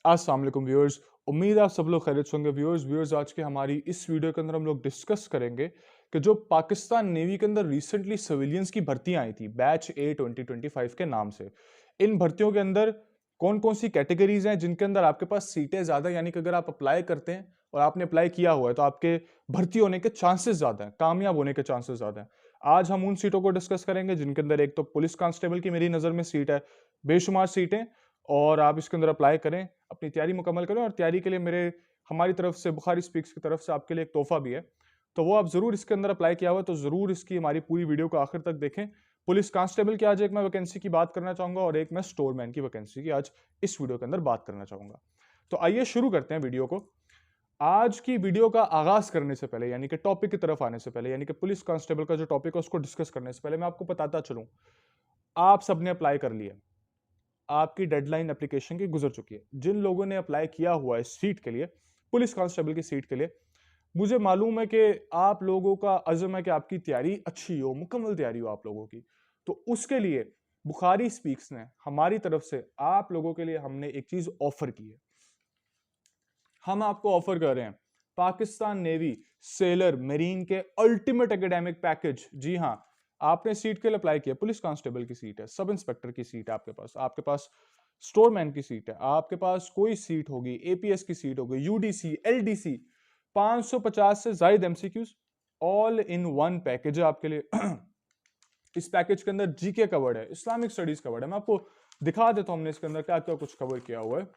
अस्सलाम वालेकुम व्यूअर्स। उम्मीद है आप सब लोग खैरियत से होंगे। व्यूअर्स आज के हमारी इस वीडियो के अंदर हम लोग डिस्कस करेंगे कि जो पाकिस्तान नेवी के अंदर रिसेंटली सिविलियंस की भर्तियां आई थी बैच ए 2025 के नाम से, इन भर्तियों के अंदर कौन कौन सी कैटेगरीज हैं जिनके अंदर आपके पास सीटें ज्यादा, यानी कि अगर आप अप्लाई करते हैं और आपने अप्लाई किया हुआ है तो आपके भर्ती होने के चांसेस ज्यादा हैं, कामयाब होने के चांसेस ज्यादा हैं। आज हम उन सीटों को डिस्कस करेंगे जिनके अंदर एक तो पुलिस कांस्टेबल की मेरी नजर में सीट है, बेशुमार सीटें, और आप इसके अंदर अप्लाई करें, अपनी तैयारी मुकम्मल करें। और तैयारी के लिए हमारी तरफ से, बुखारी स्पीक्स की तरफ से आपके लिए एक तोहफा भी है, तो वो आप जरूर इसके अंदर अप्लाई किया हुआ है तो जरूर इसकी हमारी पूरी वीडियो को आखिर तक देखें। पुलिस कांस्टेबल की आज एक मैं वैकेंसी की बात करना चाहूंगा और एक मैं स्टोरमैन की वैकेंसी की आज इस वीडियो के अंदर बात करना चाहूंगा। तो आइए शुरू करते हैं वीडियो को। आज की वीडियो का आगाज करने से पहले, यानी कि टॉपिक की तरफ आने से पहले, यानी कि पुलिस कांस्टेबल का जो टॉपिक है उसको डिस्कस करने से पहले मैं आपको बताता चलूं, आप सबने अप्लाई कर लिया, आपकी डेडलाइन एप्लीकेशन की गुजर चुकी है। जिन लोगों ने अप्लाई किया हुआ है सीट के लिए, पुलिस कांस्टेबल की सीट के लिए, मुझे मालूम है कि आप लोगों का अज़म है कि आपकी तैयारी अच्छी हो, मुकम्मल तैयारी हो आप लोगों की। तो उसके लिए बुखारी स्पीक्स ने हमारी तरफ से आप लोगों के लिए हमने एक चीज ऑफर की है। हम आपको ऑफर कर रहे हैं पाकिस्तान नेवी सेलर मरीन के अल्टीमेट एकेडमिक पैकेज। जी हाँ, आपने सीट के लिए अप्लाई किया, पुलिस कांस्टेबल की सीट है, सब इंस्पेक्टर की सीट है आपके पास स्टोरमैन की सीट है, आपके पास कोई सीट होगी, एपीएस की सीट होगी, यूडीसी, एलडीसी, 550 से ज्यादा MCQs, all in one package है आपके लिए। इस पैकेज के अंदर जीके कवर्ड है, इस्लामिक स्टडीज कवर्ड है। मैं आपको दिखा देता हूं हमने इसके अंदर क्या क्या कुछ कवर किया हुआ है।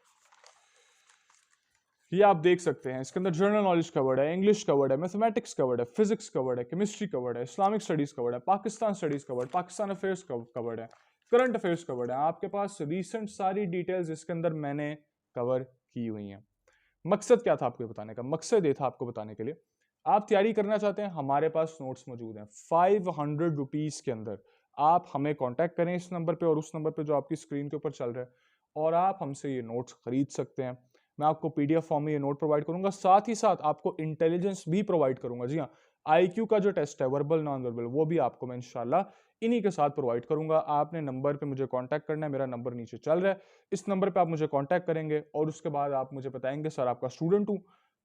ये आप देख सकते हैं, इसके अंदर जनरल नॉलेज कवर्ड है, इंग्लिश कवर्ड है, मैथमेटिक्स कवर्ड है, फिजिक्स कवर्ड है, केमिस्ट्री कवर्ड है, इस्लामिक स्टडीज कवर्ड है, Pakistan studies covered, Pakistan affairs covered है, करंट अफेयर्स कवर्ड है। आपके पास रीसेंट सारी डिटेल्स इसके अंदर मैंने कवर की हुई हैं। मकसद क्या था आपको बताने का? मकसद ये था आपको बताने के लिए, आप तैयारी करना चाहते हैं, हमारे पास नोट्स मौजूद हैं 500 रुपीज के अंदर। आप हमें कांटेक्ट करें इस नंबर पे और उस नंबर पे जो आपकी स्क्रीन के ऊपर चल रहा है, और आप हमसे ये नोट्स खरीद सकते हैं। मैं आपको पीडीएफ फॉर्म में ये नोट प्रोवाइड करूंगा, साथ ही साथ आपको इंटेलिजेंस भी प्रोवाइड करूंगा। जी हाँ, आईक्यू का जो टेस्ट है, वर्बल नॉन वर्बल, वो भी आपको मैं इंशाल्लाह इन्हीं के साथ प्रोवाइड करूंगा। आपने नंबर पे मुझे कांटेक्ट करना है, मेरा नंबर नीचे चल रहा है, इस नंबर पे आप मुझे कांटेक्ट करेंगे और उसके बाद आप मुझे बताएंगे सर आपका स्टूडेंट हूं,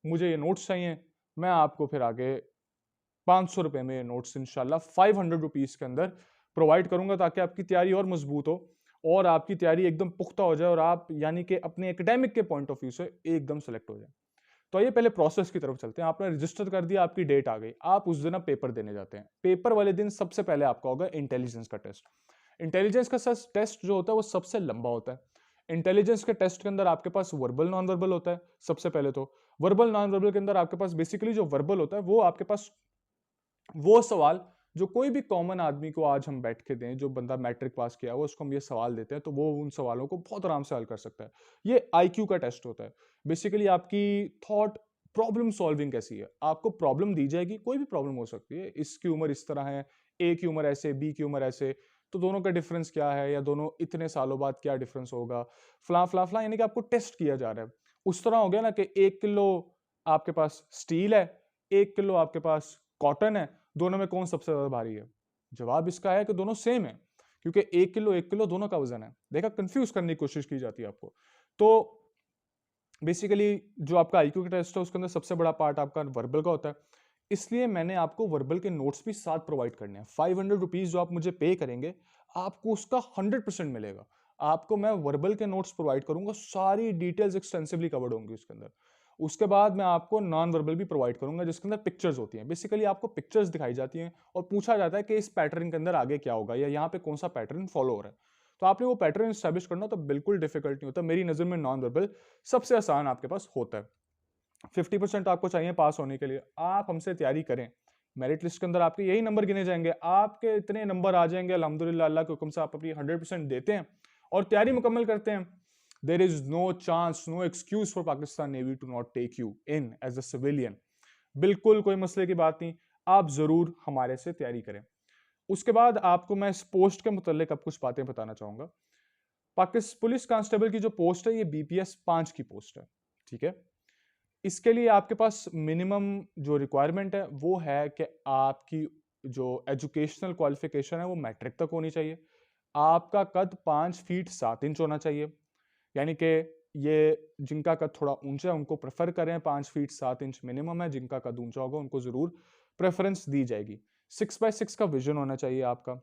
मुझे ये नोट्स चाहिए। मैं आपको फिर आगे 500 रुपए में ये नोट्स इंशाल्लाह 500 रुपीज के अंदर प्रोवाइड करूंगा, ताकि आपकी तैयारी और मजबूत हो और आपकी तैयारी एकदम पुख्ता हो जाए और आप यानी कि अपने एकेडमिक के पॉइंट ऑफ व्यू से एकदम सेलेक्ट हो जाए। तो आइए पहले प्रोसेस की तरफ चलते हैं। आपने रजिस्टर कर दिया, आपकी डेट आ गई, आप उस दिन आप पेपर देने जाते हैं। पेपर वाले दिन सबसे पहले आपका होगा इंटेलिजेंस का टेस्ट। इंटेलिजेंस का टेस्ट जो होता है वो सबसे लंबा होता है। इंटेलिजेंस के टेस्ट के अंदर आपके पास वर्बल नॉन वर्बल होता है। सबसे पहले तो वर्बल नॉन वर्बल के अंदर आपके पास बेसिकली जो वर्बल होता है वो आपके पास वो सवाल जो कोई भी कॉमन आदमी को आज हम बैठ के दें, जो बंदा मैट्रिक पास किया हुआ उसको हम ये सवाल देते हैं तो वो उन सवालों को बहुत आराम से हल कर सकता है। ये आईक्यू का टेस्ट होता है। बेसिकली आपकी थॉट प्रॉब्लम सॉल्विंग कैसी है, आपको प्रॉब्लम दी जाएगी, कोई भी प्रॉब्लम हो सकती है, इसकी उम्र इस तरह है, ए की उम्र ऐसे, बी की उम्र ऐसे, तो दोनों का डिफरेंस क्या है, या दोनों इतने सालों बाद क्या डिफरेंस होगा, फला फला फला, यानी कि आपको टेस्ट किया जा रहा है। उस तरह हो गया ना कि 1 किलो आपके पास स्टील है, 1 किलो आपके पास कॉटन है, दोनों में कौन सबसे ज्यादा भारी है? जवाब इसका है कि दोनों सेम है, क्योंकि 1 किलो दोनों का वजन है। देखा, कंफ्यूज करने की कोशिश की जाती है आपको। तो बेसिकली जो आपका आईक्यू का टेस्ट है उसके अंदर सबसे बड़ा पार्ट आपका वर्बल का होता है, इसलिए मैंने आपको वर्बल के नोट्स भी साथ प्रोवाइड करने हैं। 500 रुपीज जो आप मुझे पे करेंगे, आपको उसका 100% मिलेगा। आपको मैं वर्बल के नोट्स प्रोवाइड करूंगा, सारी डिटेल्स एक्सटेंसिवली कवर्ड होंगी उसके अंदर। उसके बाद मैं आपको नॉन वर्बल भी प्रोवाइड करूंगा जिसके अंदर पिक्चर्स होती हैं। बेसिकली आपको पिक्चर्स दिखाई जाती हैं और पूछा जाता है कि इस पैटर्न के अंदर आगे क्या होगा या यहाँ पे कौन सा पैटर्न फॉलो हो रहा है। तो आपने वो पैटर्न स्टैब्लिश करना तो बिल्कुल डिफिकल्ट नहीं होता। मेरी नजर में नॉन वर्बल सबसे आसान आपके पास होता है। 50% आपको चाहिए पास होने के लिए, आप हमसे तैयारी करें, मेरिट लिस्ट के अंदर आपके यही नंबर गिने जाएंगे, आपके इतने नंबर आ जाएंगे अल्हम्दुलिल्लाह, अल्लाह के हुक्म से आप अपनी 100% देते हैं और तैयारी मुकम्मल करते हैं। There is no chance, no excuse for Pakistan navy to not take you in as a civilian. बिल्कुल कोई मसले की बात नहीं, आप जरूर हमारे से तैयारी करें। उसके बाद आपको मैं इस पोस्ट के मुतालिक अब कुछ बातें बताना चाहूंगा। पाकिस्तान पुलिस कांस्टेबल की जो पोस्ट है ये बीपीएस 5 की पोस्ट है, ठीक है। इसके लिए आपके पास मिनिमम जो रिक्वायरमेंट है वो है कि आपकी जो एजुकेशनल क्वालिफिकेशन है वो मैट्रिक तक होनी चाहिए। आपका कद 5 फीट 7 इंच होना चाहिए, यानी कि ये जिनका कद थोड़ा ऊंचा है उनको प्रेफर करें, 5 फीट 7 इंच मिनिमम है, जिनका कद ऊंचा होगा उनको जरूर प्रेफरेंस दी जाएगी। 6x6 का विजन होना चाहिए आपका।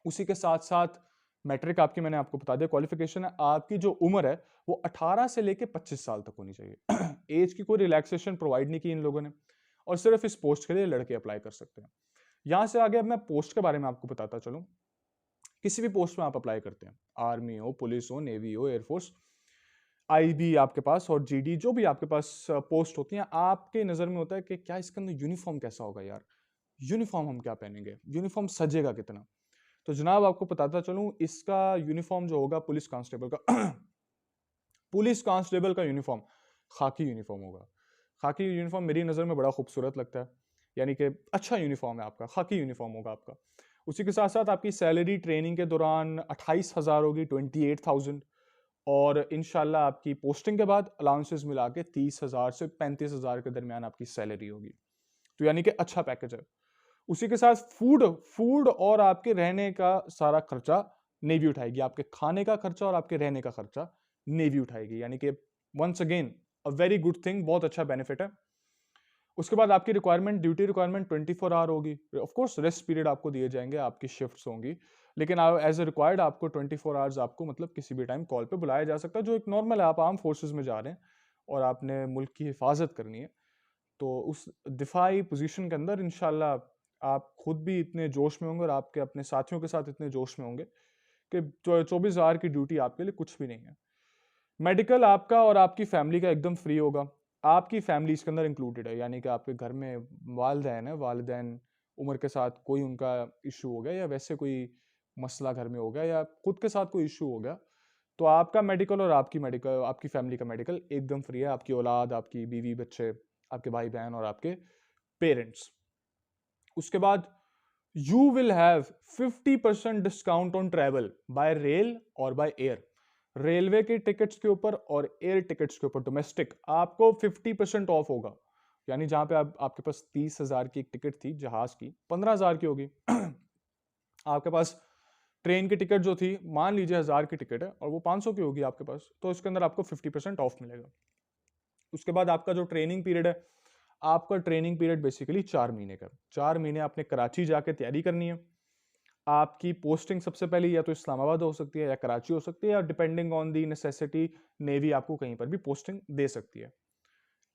उसी के साथ साथ मैट्रिक आपकी मैंने आपको बता दिया, क्वालिफिकेशन है आपकी जो उम्र है वो 18 से लेके 25 साल तक होनी चाहिए। एज की कोई रिलैक्सेशन प्रोवाइड नहीं की इन लोगों ने, और सिर्फ इस पोस्ट के लिए लड़के अप्लाई कर सकते हैं। यहां से आगे अब मैं पोस्ट के बारे में आपको बताता चलूं। किसी भी पोस्ट में आप अप्लाई करते हैं, आर्मी हो, पुलिस हो, नेवी हो, एयरफोर्स, आईबी आपके पास और जीडी, जो भी आपके पास पोस्ट होती हैं, आपके नजर में होता है कि क्या इसके अंदर यूनिफॉर्म कैसा होगा यार, यूनिफॉर्म हम क्या पहनेंगे, यूनिफॉर्म सजेगा कितना। तो जनाब आपको बताता चलूं, इसका यूनिफॉर्म जो होगा पुलिस कांस्टेबल का पुलिस कांस्टेबल का यूनिफॉर्म खाकी यूनिफॉर्म होगा। खाकी यूनिफॉर्म मेरी नज़र में बड़ा खूबसूरत लगता है, यानी कि अच्छा यूनिफॉर्म है आपका, खाकी यूनिफॉर्म होगा आपका। उसी के साथ साथ आपकी सैलरी ट्रेनिंग के दौरान 28,000 होगी, 28,000, और इंशाल्लाह आपकी पोस्टिंग के बाद अलाउंसेस मिला के 30,000 से 35,000 के दरमियान आपकी सैलरी होगी। तो यानी कि अच्छा पैकेज है। उसी के साथ फूड फूड और आपके रहने का सारा खर्चा नेवी उठाएगी, आपके खाने का खर्चा और आपके रहने का खर्चा नेवी उठाएगी, यानी कि once again a very good thing, बहुत अच्छा बेनिफिट है। उसके बाद आपकी रिक्वायरमेंट, ड्यूटी रिक्वायरमेंट 24 आवर होगी। ऑफ कोर्स रेस्ट पीरियड आपको दिए जाएंगे, आपकी शिफ्ट्स होंगी, लेकिन एज ए रिक्वायर्ड आपको 24 आवर्स आपको मतलब किसी भी टाइम कॉल पे बुलाया जा सकता है, जो एक नॉर्मल है। आप आर्म फोर्सेस में जा रहे हैं और आपने मुल्क की हिफाजत करनी है, तो उस दिफाई पोजीशन के अंदर इंशाल्लाह आप खुद भी इतने जोश में होंगे और आपके अपने साथियों के साथ इतने जोश में होंगे कि 24 आवर की ड्यूटी आपके लिए कुछ भी नहीं है। मेडिकल आपका और आपकी फैमिली का एकदम फ्री होगा। आपकी फैमिली इसके अंदर इंक्लूडेड है, यानी कि आपके घर में वालिदैन है, वालिदैन उम्र के साथ कोई उनका इशू हो गया या वैसे कोई मसला घर में हो गया या खुद के साथ कोई इशू हो गया, तो आपका मेडिकल और आपकी मेडिकल, आपकी फैमिली का मेडिकल एकदम फ्री है। आपकी औलाद, आपकी बीवी बच्चे, आपके भाई बहन और आपके पेरेंट्स। उसके बाद you will have 50% discount on travel by rail और बाय एयर। रेलवे के टिकट्स के ऊपर और एयर टिकट्स के ऊपर डोमेस्टिक आपको 50% ऑफ होगा। यानी जहां पे आपके पास 30,000 की एक टिकट थी जहाज की, 15,000 की होगी। आपके पास ट्रेन की टिकट जो थी, मान लीजिए 1,000 की टिकट है और वो 500 की होगी आपके पास, तो इसके अंदर आपको 50% ऑफ मिलेगा। उसके बाद आपका जो ट्रेनिंग पीरियड है, आपका ट्रेनिंग पीरियड बेसिकली 4 महीने का। 4 महीने आपने कराची जाके तैयारी करनी है। आपकी पोस्टिंग सबसे पहले या तो इस्लामाबाद हो सकती है या कराची हो सकती है, या depending on the necessity navy आपको कहीं पर भी पोस्टिंग दे सकती है।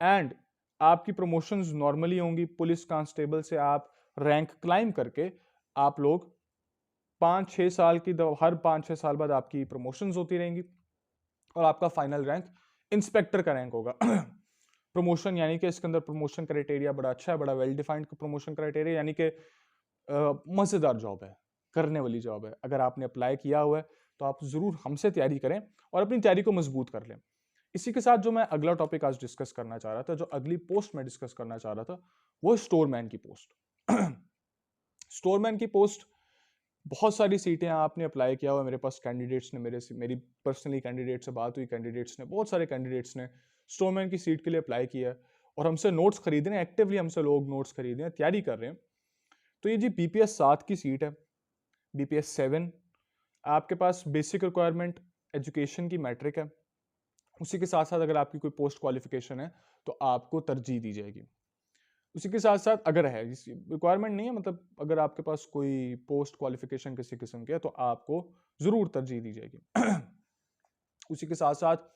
एंड आपकी प्रमोशंस नॉर्मली होंगी। पुलिस कांस्टेबल से आप रैंक क्लाइम करके आप लोग 5-6 साल की हर 5-6 साल बाद आपकी प्रमोशंस होती रहेंगी और आपका फाइनल रैंक इंस्पेक्टर का रैंक होगा। प्रमोशन यानी कि इसके अंदर प्रमोशन क्राइटेरिया बड़ा अच्छा है, बड़ा वेल डिफाइंड प्रमोशन क्राइटेरिया, यानी कि मजेदार जॉब है, करने वाली जॉब है। अगर आपने अप्लाई किया हुआ है तो आप जरूर हमसे तैयारी करें और अपनी तैयारी को मजबूत कर लें। इसी के साथ जो मैं अगला टॉपिक आज डिस्कस करना चाह रहा था, जो अगली पोस्ट में डिस्कस करना चाह रहा था, वो स्टोरमैन की पोस्ट। स्टोरमैन की पोस्ट बहुत सारी सीटें आपने अप्लाई किया हुआ, मेरे पास कैंडिडेट्स ने मेरी पर्सनली कैंडिडेट से बात हुई, कैंडिडेट्स ने, बहुत सारे कैंडिडेट्स ने स्टोरमैन की सीट के लिए अप्लाई किया है और हमसे नोट्स खरीद रहे हैं, एक्टिवली हमसे लोग नोट्स खरीद रहे हैं, तैयारी कर रहे हैं। तो ये जी बीपीएस 7 की सीट है, बीपीएस 7। आपके पास बेसिक रिक्वायरमेंट एजुकेशन की मैट्रिक है। उसी के साथ साथ अगर आपकी कोई पोस्ट क्वालिफिकेशन है तो आपको तरजीह दी जाएगी। उसी के साथ साथ अगर है, रिक्वायरमेंट नहीं है, मतलब अगर आपके पास कोई पोस्ट क्वालिफिकेशन किसी किस्म की है तो आपको जरूर तरजीह दी जाएगी। उसी के साथ साथ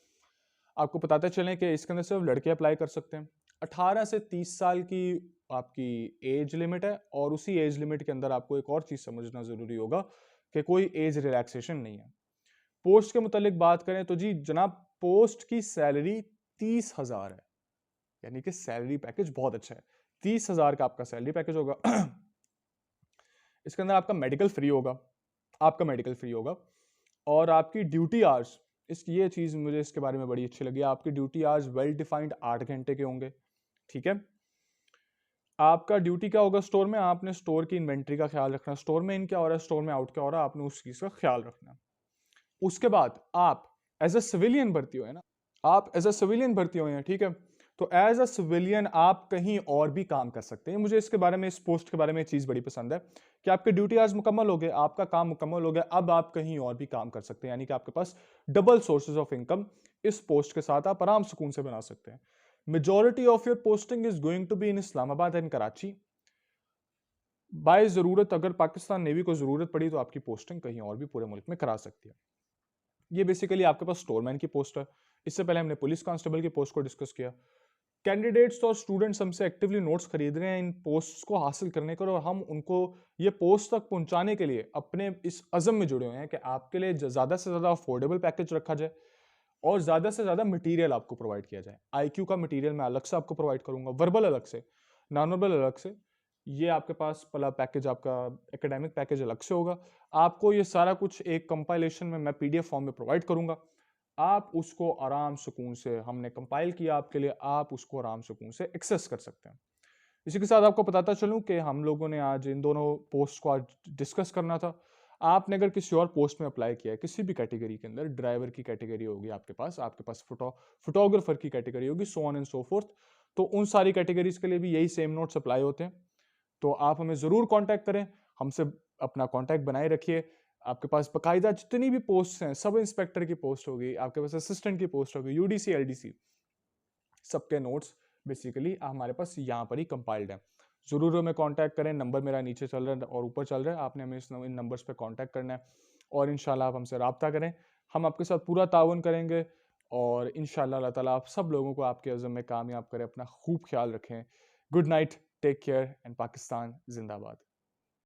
आपको बताते चलें कि इसके अंदर सिर्फ लड़के अप्लाई कर सकते हैं। 18 से 30 साल की आपकी एज लिमिट है और उसी एज लिमिट के अंदर आपको एक और चीज समझना जरूरी होगा कि कोई एज रिलैक्सेशन नहीं है। पोस्ट के मुतालिक बात करें तो जी जनाब, पोस्ट की सैलरी 30,000 है, यानी कि सैलरी पैकेज बहुत अच्छा है। 30,000 का आपका सैलरी पैकेज होगा। इसके अंदर आपका मेडिकल फ्री होगा, आपका मेडिकल फ्री होगा और आपकी ड्यूटी आवर्स, इसकी ये चीज मुझे इसके बारे में बड़ी अच्छी लगी, आपकी ड्यूटी आवर्स वेल डिफाइंड 8 घंटे के होंगे। ठीक है, आपका ड्यूटी क्या होगा स्टोर में, आपने स्टोर की इन्वेंट्री का ख्याल रखना, स्टोर में इन क्या हो रहा है, स्टोर में आउट क्या हो रहा है, आपने उस चीज का ख्याल रखना। उसके बाद आप एज अ सिविलियन भर्ती हुए ना, आप एज अ सिविलियन भर्ती हुए हैं, ठीक है, तो एज अ सिविलियन आप कहीं और भी काम कर सकते हैं। मुझे इसके बारे में, इस पोस्ट के बारे में चीज बड़ी पसंद है कि आपके ड्यूटी आवर्स मुकम्मल हो गए, आपका काम मुकम्मल हो गया, अब आप कहीं और भी काम कर सकते हैं, यानी कि आपके पास डबल सोर्सेज ऑफ इनकम इस पोस्ट के साथ आप आराम सुकून से बना सकते हैं। Majority of your posting is going to be in Islamabad and Karachi. By ज़रूरत अगर पाकिस्तान नेवी को ज़रूरत पड़ी तो आपकी पोस्टिंग कहीं और भी पूरे मुल्क में करा सकती है। ये बेसिकली आपके पास स्टोरमैन की पोस्ट है। इससे पहले हमने पुलिस कांस्टेबल की पोस्ट को डिस्कस किया। कैंडिडेट्स और स्टूडेंट्स हमसे एक्टिवली नोट्स खरीद रहे हैं इन पोस्ट्स को हासिल करने के लिए, और हम उनको ये पोस्ट तक पहुंचाने के लिए अपने इस अज़म में जुड़े हुए हैं कि आपके लिए ज़्यादा से ज़्यादा अफोर्डेबल पैकेज रखा जाए और ज़्यादा से ज़्यादा मटेरियल आपको प्रोवाइड किया जाए। आईक्यू का मटेरियल मैं अलग से आपको प्रोवाइड करूंगा, वर्बल अलग से, नॉन वर्बल अलग से। ये आपके पास पहला पैकेज, आपका एकेडमिक पैकेज अलग से होगा। आपको ये सारा कुछ एक कंपाइलेशन में मैं पीडीएफ फॉर्म में प्रोवाइड करूंगा। आप उसको आराम सुकून से, हमने कंपाइल किया आपके लिए, आप उसको आराम सुकून से एक्सेस कर सकते हैं। इसी के साथ आपको बताता चलूं कि हम लोगों ने आज इन दोनों पोस्ट को आज डिस्कस करना था। आपने अगर किसी और पोस्ट में अप्लाई किया है, किसी भी कैटेगरी के अंदर, ड्राइवर की कैटेगरी होगी आपके पास फोटोग्राफर की कैटेगरी होगी, so on and so fourth, तो उन सारी कैटेगरीज के लिए भी यही सेम नोट्स अप्लाई होते हैं। तो आप हमें ज़रूर कांटेक्ट करें, हमसे अपना कांटेक्ट बनाए रखिए। आपके पास बाकायदा जितनी भी पोस्ट हैं, सब इंस्पेक्टर की पोस्ट होगी, आपके पास असिस्टेंट की पोस्ट होगी, यूडीसी एलडीसी, सबके नोट्स बेसिकली हमारे पास यहाँ पर ही कंपाइल्ड है। ज़रूर हमें कांटेक्ट करें। नंबर मेरा नीचे चल रहा है और ऊपर चल रहा है, आपने हमें इन नंबर्स पे कांटेक्ट करना है और इंशाल्लाह आप हमसे रब्ता करें। हम आपके साथ पूरा ताउन करेंगे और इंशाल्लाह अल्लाह ताला आप सब लोगों को आपके अज़म में कामयाब करें। अपना खूब ख्याल रखें। Good night, take care and Pakistan जिंदाबाद।